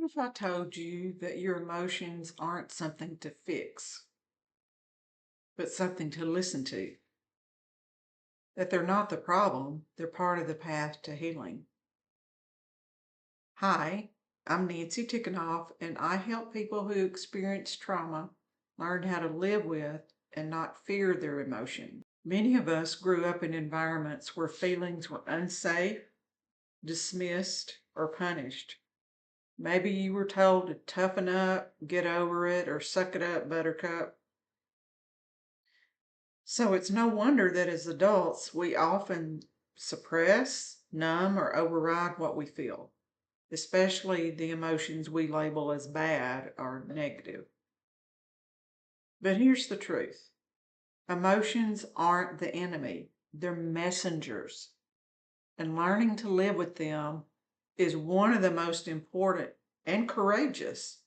What if I told you that your emotions aren't something to fix, but something to listen to? That they're not the problem, they're part of the path to healing. Hi, I'm Nancy Tickenoff, and I help people who experience trauma learn how to live with and not fear their emotions. Many of us grew up in environments where feelings were unsafe, dismissed, or punished. Maybe you were told to toughen up, get over it, or suck it up, buttercup. So it's no wonder that as adults, we often suppress, numb, or override what we feel, especially the emotions we label as bad or negative. But here's the truth: emotions aren't the enemy, they're messengers. And learning to live with them is one of the most important and courageous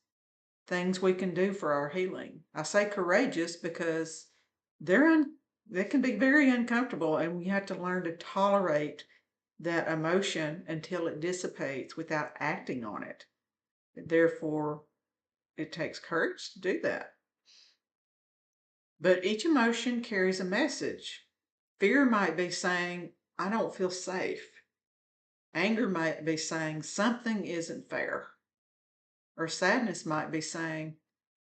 things we can do for our healing. I say courageous because they're they can be very uncomfortable, and we have to learn to tolerate that emotion until it dissipates without acting on it. Therefore, it takes courage to do that. But each emotion carries a message. Fear might be saying, I don't feel safe. Anger might be saying, something isn't fair. Or sadness might be saying,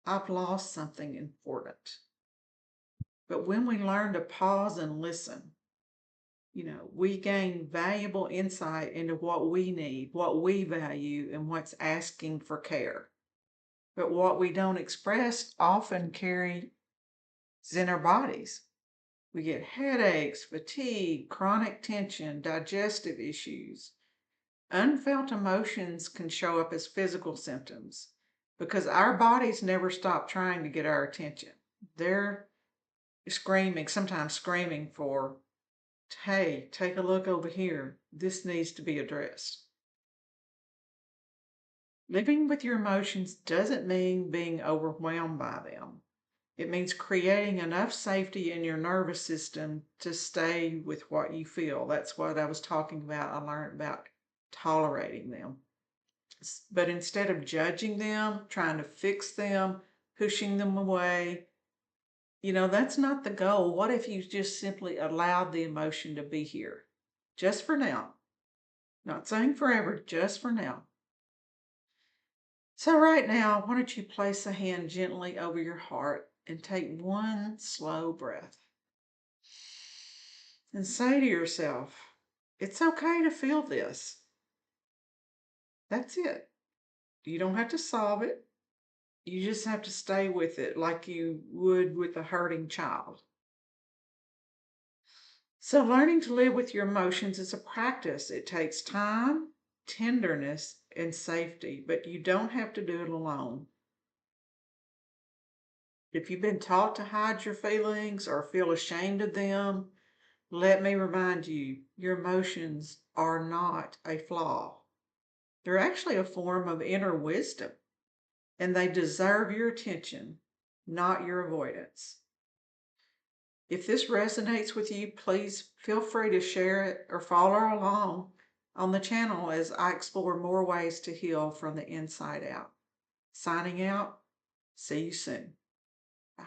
I've lost something important. But when we learn to pause and listen, we gain valuable insight into what we need, what we value, and what's asking for care. But what we don't express often carries in our bodies. We get headaches, fatigue, chronic tension, digestive issues. Unfelt emotions can show up as physical symptoms because our bodies never stop trying to get our attention. They're screaming, sometimes screaming for, hey, take a look over here. This needs to be addressed. Living with your emotions doesn't mean being overwhelmed by them. It means creating enough safety in your nervous system to stay with what you feel. That's what I was talking about. I learned about tolerating them. But instead of judging them, trying to fix them, pushing them away, that's not the goal. What if you just simply allowed the emotion to be here? Just for now. Not saying forever, just for now. So right now, why don't you place a hand gently over your heart and take one slow breath and say to yourself, it's okay to feel this. That's it. You don't have to solve it. You just have to stay with it like you would with a hurting child. So learning to live with your emotions is a practice. It takes time, tenderness, and safety, but you don't have to do it alone. If you've been taught to hide your feelings or feel ashamed of them, let me remind you, your emotions are not a flaw. They're actually a form of inner wisdom, and they deserve your attention, not your avoidance. If this resonates with you, please feel free to share it or follow along on the channel as I explore more ways to heal from the inside out. Signing out. See you soon. Bye.